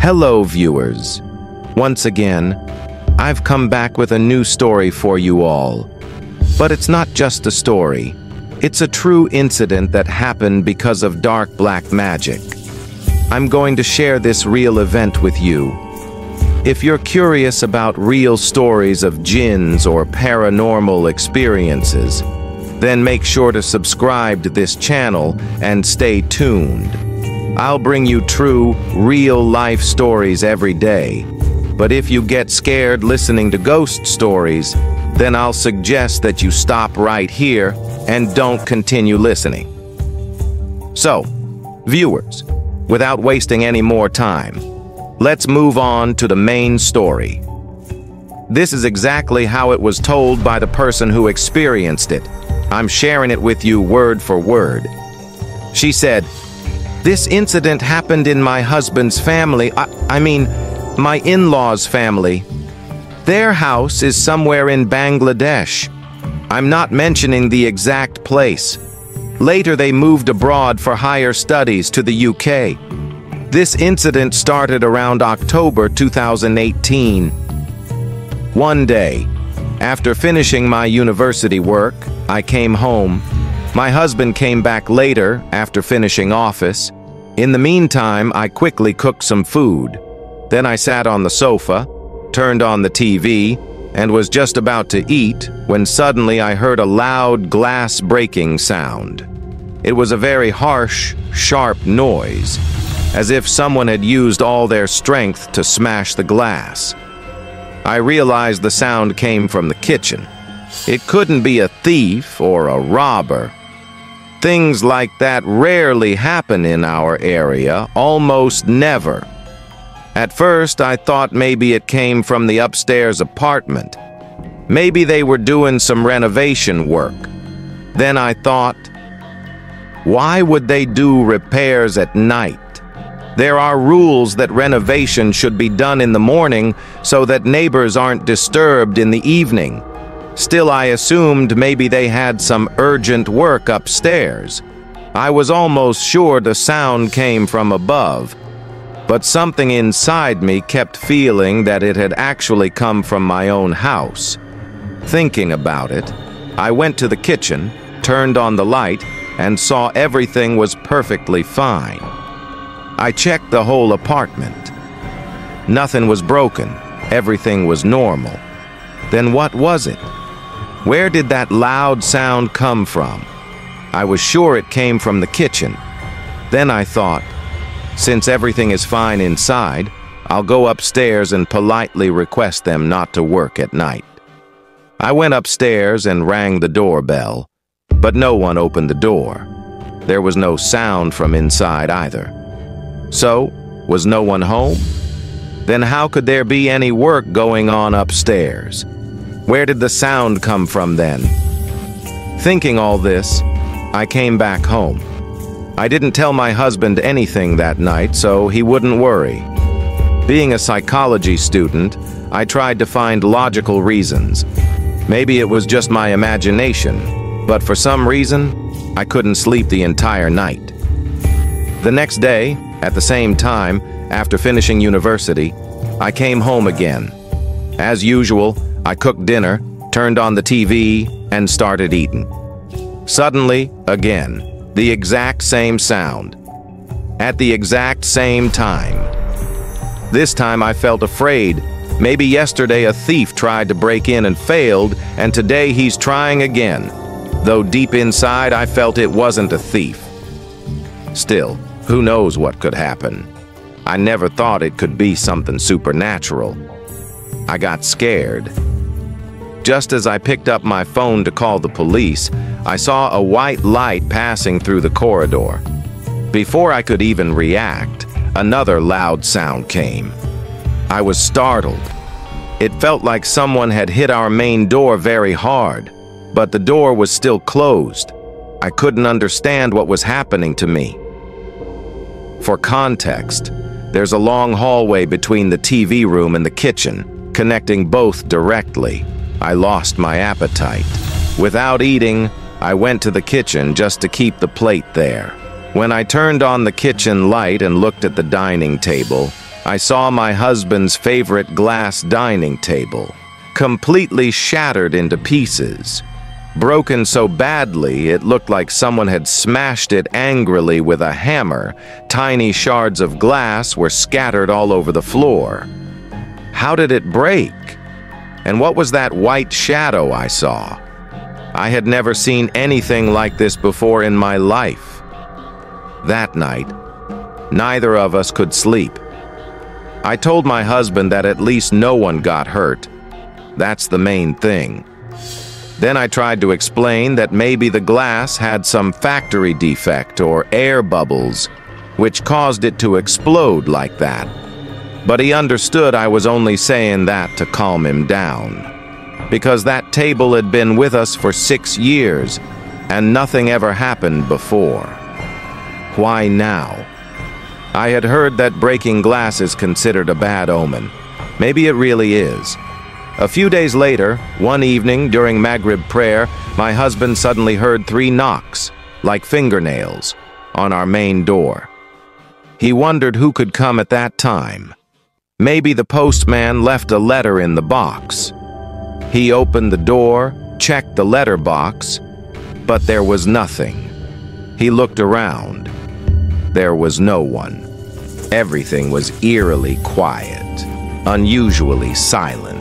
Hello, viewers. Once again, I've come back with a new story for you all. But it's not just a story. It's a true incident that happened because of dark black magic. I'm going to share this real event with you. If you're curious about real stories of jinns or paranormal experiences, then make sure to subscribe to this channel and stay tuned. I'll bring you true, real-life stories every day. But if you get scared listening to ghost stories, then I'll suggest that you stop right here and don't continue listening. So, viewers, without wasting any more time, let's move on to the main story. This is exactly how it was told by the person who experienced it. I'm sharing it with you word for word. She said, "This incident happened in my husband's family, I mean, my in-laws' family. Their house is somewhere in Bangladesh. I'm not mentioning the exact place. Later they moved abroad for higher studies to the UK. This incident started around October 2018. One day, after finishing my university work, I came home. My husband came back later after finishing office. In the meantime, I quickly cooked some food. Then I sat on the sofa, turned on the TV, and was just about to eat when suddenly I heard a loud glass breaking sound. It was a very harsh, sharp noise, as if someone had used all their strength to smash the glass. I realized the sound came from the kitchen. It couldn't be a thief or a robber. Things like that rarely happen in our area, almost never. At first, I thought maybe it came from the upstairs apartment. Maybe they were doing some renovation work. Then I thought, why would they do repairs at night? There are rules that renovation should be done in the morning so that neighbors aren't disturbed in the evening. Still, I assumed maybe they had some urgent work upstairs. I was almost sure the sound came from above, but something inside me kept feeling that it had actually come from my own house. Thinking about it, I went to the kitchen, turned on the light, and saw everything was perfectly fine. I checked the whole apartment. Nothing was broken. Everything was normal. Then what was it? Where did that loud sound come from? I was sure it came from the kitchen. Then I thought, since everything is fine inside, I'll go upstairs and politely request them not to work at night. I went upstairs and rang the doorbell, but no one opened the door. There was no sound from inside either. So, was no one home? Then how could there be any work going on upstairs? Where did the sound come from then? Thinking all this, I came back home. I didn't tell my husband anything that night, so he wouldn't worry. Being a psychology student, I tried to find logical reasons. Maybe it was just my imagination, but for some reason, I couldn't sleep the entire night. The next day, at the same time, after finishing university, I came home again. As usual, I cooked dinner, turned on the TV, and started eating. Suddenly, again, the exact same sound. At the exact same time. This time I felt afraid. Maybe yesterday a thief tried to break in and failed, and today he's trying again. Though deep inside I felt it wasn't a thief. Still, who knows what could happen? I never thought it could be something supernatural. I got scared. Just as I picked up my phone to call the police, I saw a white light passing through the corridor. Before I could even react, another loud sound came. I was startled. It felt like someone had hit our main door very hard, but the door was still closed. I couldn't understand what was happening to me. For context, there's a long hallway between the TV room and the kitchen, connecting both directly. I lost my appetite. Without eating, I went to the kitchen just to keep the plate there. When I turned on the kitchen light and looked at the dining table, I saw my husband's favorite glass dining table, completely shattered into pieces. Broken so badly, it looked like someone had smashed it angrily with a hammer. Tiny shards of glass were scattered all over the floor. How did it break? And what was that white shadow I saw? I had never seen anything like this before in my life. That night, neither of us could sleep. I told my husband that at least no one got hurt. That's the main thing. Then I tried to explain that maybe the glass had some factory defect or air bubbles, which caused it to explode like that. But he understood I was only saying that to calm him down, because that table had been with us for 6 years, and nothing ever happened before. Why now? I had heard that breaking glass is considered a bad omen. Maybe it really is. A few days later, one evening during Maghrib prayer, my husband suddenly heard 3 knocks, like fingernails, on our main door. He wondered who could come at that time. Maybe the postman left a letter in the box. He opened the door, checked the letter box, but there was nothing. He looked around. There was no one. Everything was eerily quiet, unusually silent.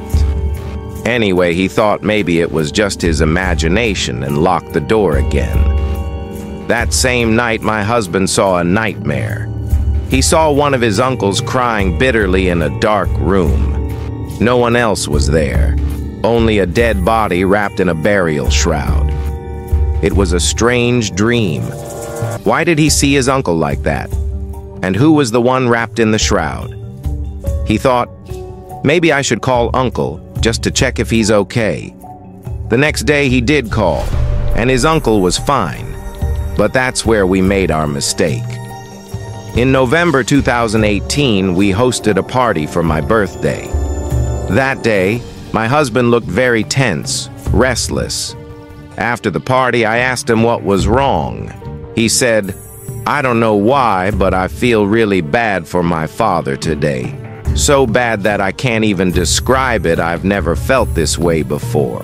Anyway, he thought maybe it was just his imagination and locked the door again. That same night, my husband saw a nightmare. He saw one of his uncles crying bitterly in a dark room. No one else was there, only a dead body wrapped in a burial shroud. It was a strange dream. Why did he see his uncle like that? And who was the one wrapped in the shroud? He thought, maybe I should call Uncle just to check if he's okay. The next day he did call, and his uncle was fine. But that's where we made our mistake. In November 2018, we hosted a party for my birthday. That day, my husband looked very tense, restless. After the party, I asked him what was wrong. He said, "I don't know why, but I feel really bad for my father today. So bad that I can't even describe it. I've never felt this way before."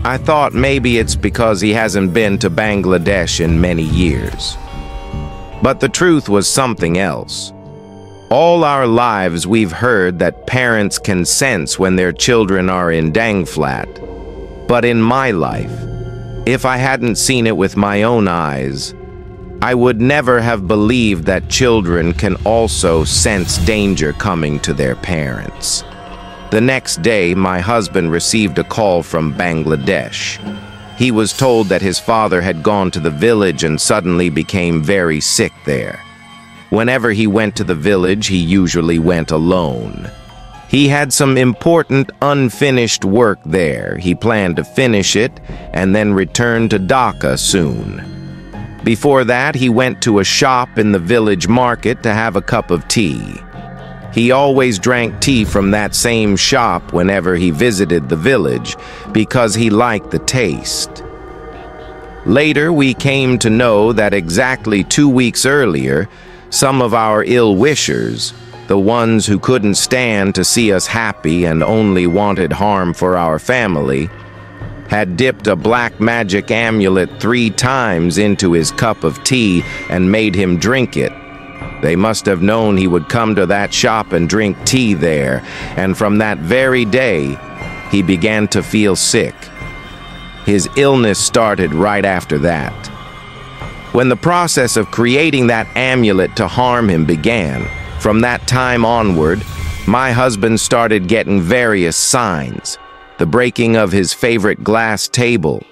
I thought maybe it's because he hasn't been to Bangladesh in many years. But the truth was something else. All our lives we've heard that parents can sense when their children are in Dangflat. But in my life, if I hadn't seen it with my own eyes, I would never have believed that children can also sense danger coming to their parents. The next day, my husband received a call from Bangladesh. He was told that his father had gone to the village and suddenly became very sick there. Whenever he went to the village, he usually went alone. He had some important unfinished work there. He planned to finish it and then return to Dhaka soon. Before that, he went to a shop in the village market to have a cup of tea. He always drank tea from that same shop whenever he visited the village because he liked the taste. Later, we came to know that exactly 2 weeks earlier, some of our ill-wishers, the ones who couldn't stand to see us happy and only wanted harm for our family, had dipped a black magic amulet 3 times into his cup of tea and made him drink it. They must have known he would come to that shop and drink tea there, and from that very day, he began to feel sick. His illness started right after that. When the process of creating that amulet to harm him began, from that time onward, my husband started getting various signs. The breaking of his favorite glass table,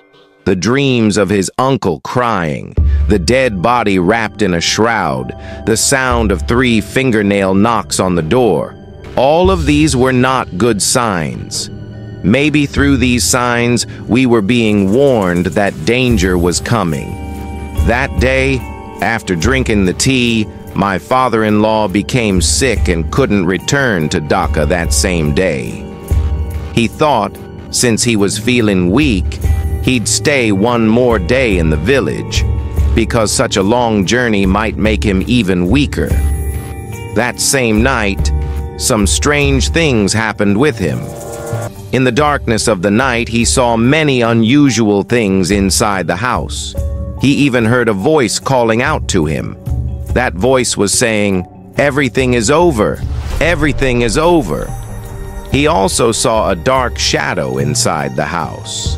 the dreams of his uncle crying, the dead body wrapped in a shroud, the sound of 3 fingernail knocks on the door. All of these were not good signs. Maybe through these signs, we were being warned that danger was coming. That day, after drinking the tea, my father-in-law became sick and couldn't return to Dhaka that same day. He thought, since he was feeling weak, he'd stay 1 more day in the village, because such a long journey might make him even weaker. That same night, some strange things happened with him. In the darkness of the night, he saw many unusual things inside the house. He even heard a voice calling out to him. That voice was saying, "Everything is over. Everything is over." He also saw a dark shadow inside the house.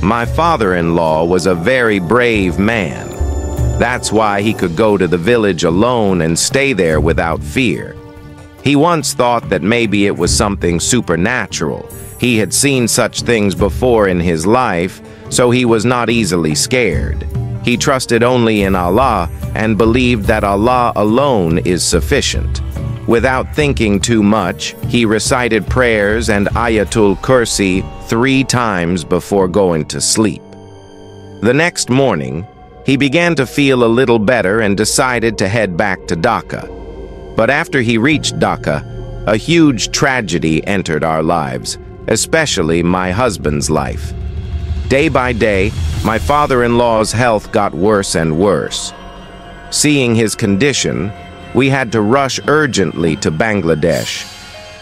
My father-in-law was a very brave man. That's why he could go to the village alone and stay there without fear. He once thought that maybe it was something supernatural. He had seen such things before in his life, so he was not easily scared. He trusted only in Allah and believed that Allah alone is sufficient. Without thinking too much, he recited prayers and Ayatul Kursi 3 times before going to sleep. The next morning, he began to feel a little better and decided to head back to Dhaka. But after he reached Dhaka, a huge tragedy entered our lives, especially my husband's life. Day by day, my father-in-law's health got worse and worse. Seeing his condition, we had to rush urgently to Bangladesh.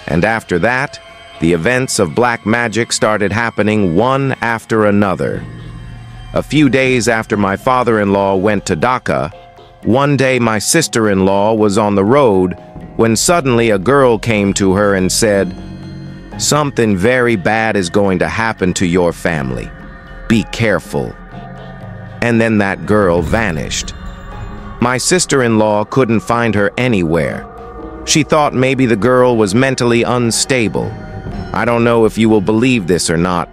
And after that, the events of black magic started happening one after another. A few days after my father-in-law went to Dhaka, one day my sister-in-law was on the road when suddenly a girl came to her and said, "Something very bad is going to happen to your family. Be careful." And then that girl vanished. My sister-in-law couldn't find her anywhere. She thought maybe the girl was mentally unstable. I don't know if you will believe this or not,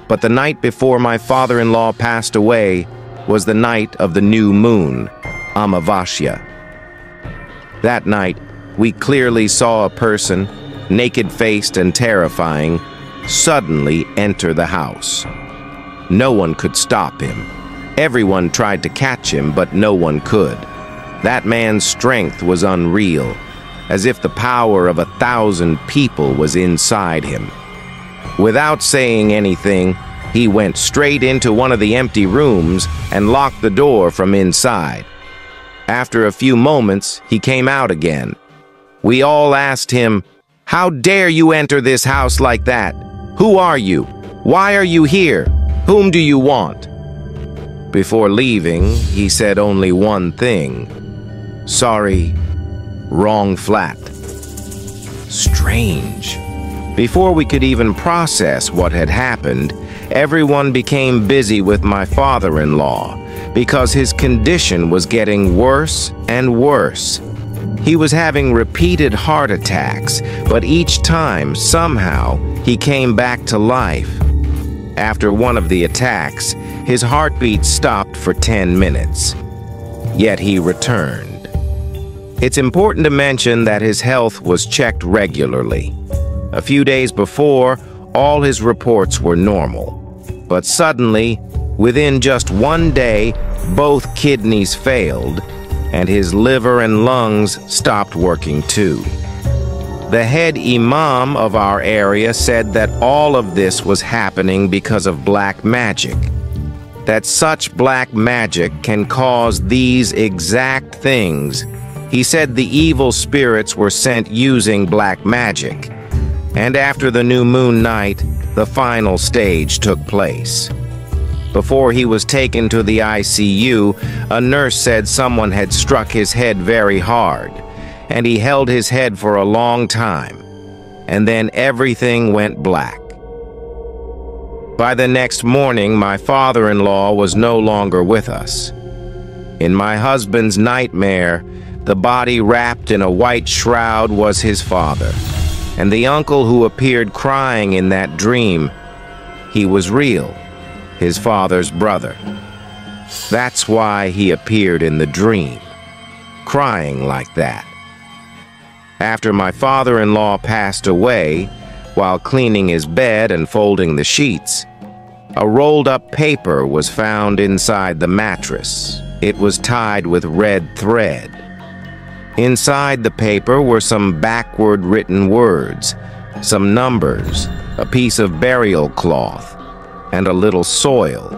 but the night before my father-in-law passed away was the night of the new moon, Amavasya. That night, we clearly saw a person, naked-faced and terrifying, suddenly enter the house. No one could stop him. Everyone tried to catch him, but no one could. That man's strength was unreal, as if the power of 1,000 people was inside him. Without saying anything, he went straight into one of the empty rooms and locked the door from inside. After a few moments, he came out again. We all asked him, "How dare you enter this house like that? Who are you? Why are you here? Whom do you want?" Before leaving, he said only one thing. "Sorry, wrong flat." Strange. Before we could even process what had happened, everyone became busy with my father-in-law because his condition was getting worse and worse. He was having repeated heart attacks, but each time, somehow, he came back to life. After one of the attacks, his heartbeat stopped for 10 minutes. Yet he returned. It's important to mention that his health was checked regularly. A few days before, all his reports were normal. But suddenly, within just one day, both kidneys failed, and his liver and lungs stopped working too. The head imam of our area said that all of this was happening because of black magic. That such black magic can cause these exact things. He said the evil spirits were sent using black magic. And after the new moon night, the final stage took place. Before he was taken to the ICU, a nurse said someone had struck his head very hard, and he held his head for a long time, and then everything went black. By the next morning, my father-in-law was no longer with us. In my husband's nightmare, the body wrapped in a white shroud was his father, and the uncle who appeared crying in that dream, he was real, his father's brother. That's why he appeared in the dream, crying like that. After my father-in-law passed away, while cleaning his bed and folding the sheets, a rolled-up paper was found inside the mattress. It was tied with red thread. Inside the paper were some backward written words, some numbers, a piece of burial cloth, and a little soil.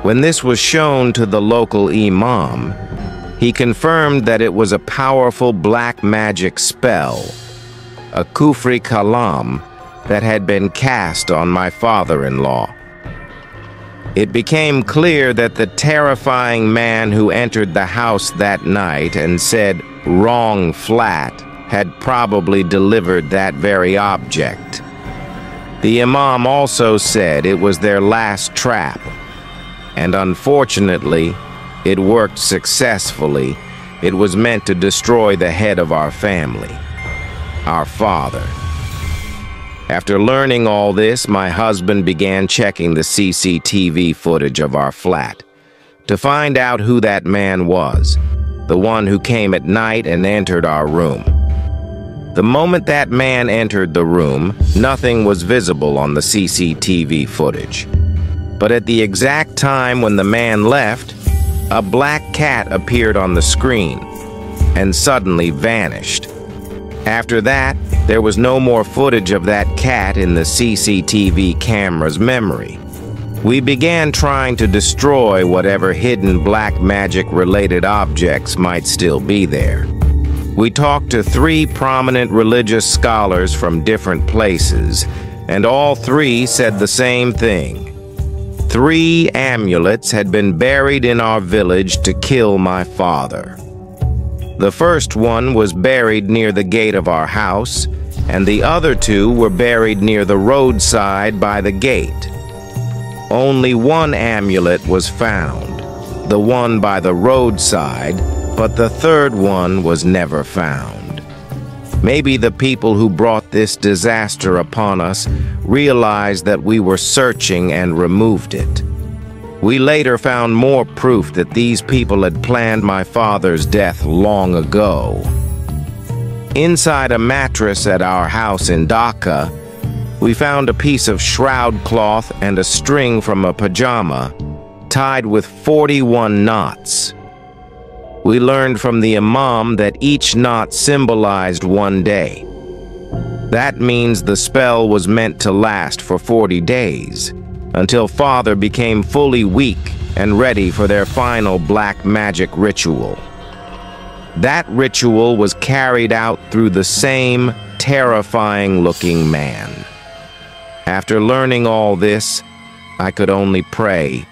When this was shown to the local imam, He confirmed that it was a powerful black magic spell, a kufri kalam, that had been cast on my father-in-law. It became clear that the terrifying man who entered the house that night and said, "Wrong flat," had probably delivered that very object. The imam also said it was their last trap, and unfortunately, it worked successfully. It was meant to destroy the head of our family, our father. After learning all this, my husband began checking the CCTV footage of our flat to find out who that man was, the one who came at night and entered our room. The moment that man entered the room, nothing was visible on the CCTV footage. But at the exact time when the man left, a black cat appeared on the screen and suddenly vanished. After that, there was no more footage of that cat in the CCTV camera's memory. We began trying to destroy whatever hidden black magic-related objects might still be there. We talked to 3 prominent religious scholars from different places, and all 3 said the same thing. 3 amulets had been buried in our village to kill my father. The first one was buried near the gate of our house, and the other 2 were buried near the roadside by the gate. Only one amulet was found, the one by the roadside, but the third one was never found. Maybe the people who brought this disaster upon us realized that we were searching and removed it. We later found more proof that these people had planned my father's death long ago. Inside a mattress at our house in Dhaka, we found a piece of shroud cloth and a string from a pajama tied with 41 knots. We learned from the imam that each knot symbolized one day. That means the spell was meant to last for 40 days, until father became fully weak and ready for their final black magic ritual. That ritual was carried out through the same terrifying-looking man. After learning all this, I could only pray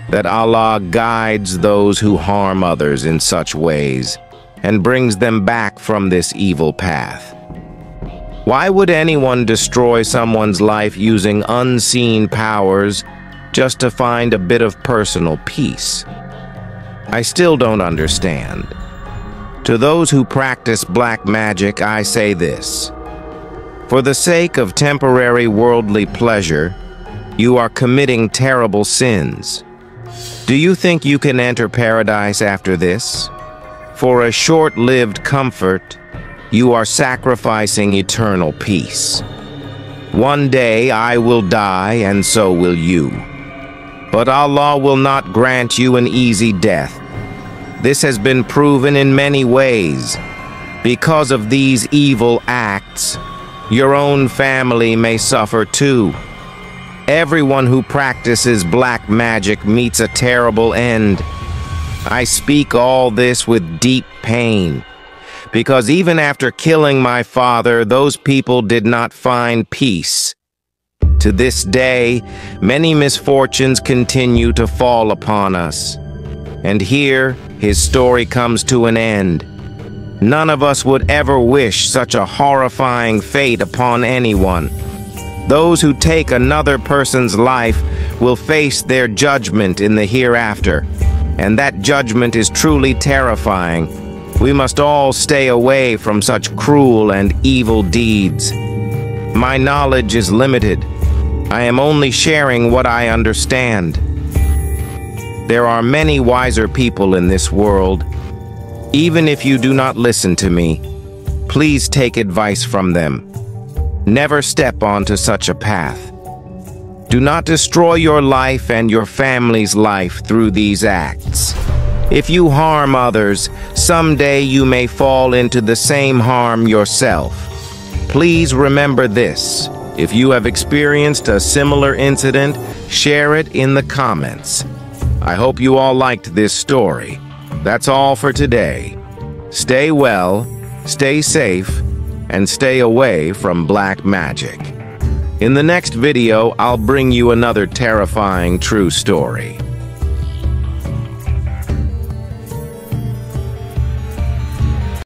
that Allah guides those who harm others in such ways and brings them back from this evil path. Why would anyone destroy someone's life using unseen powers just to find a bit of personal peace? I still don't understand. To those who practice black magic, I say this: for the sake of temporary worldly pleasure, you are committing terrible sins. Do you think you can enter paradise after this? For a short-lived comfort, you are sacrificing eternal peace. One day I will die, and so will you. But Allah will not grant you an easy death. This has been proven in many ways. Because of these evil acts, your own family may suffer too. Everyone who practices black magic meets a terrible end. I speak all this with deep pain, because even after killing my father, those people did not find peace. To this day, many misfortunes continue to fall upon us. And here, his story comes to an end. None of us would ever wish such a horrifying fate upon anyone. Those who take another person's life will face their judgment in the hereafter, and that judgment is truly terrifying. We must all stay away from such cruel and evil deeds. My knowledge is limited. I am only sharing what I understand. There are many wiser people in this world. Even if you do not listen to me, please take advice from them. Never step onto such a path. Do not destroy your life and your family's life through these acts. If you harm others, someday you may fall into the same harm yourself. Please remember this. If you have experienced a similar incident, share it in the comments. I hope you all liked this story. That's all for today. Stay well, stay safe, and stay away from black magic. In the next video, I'll bring you another terrifying true story.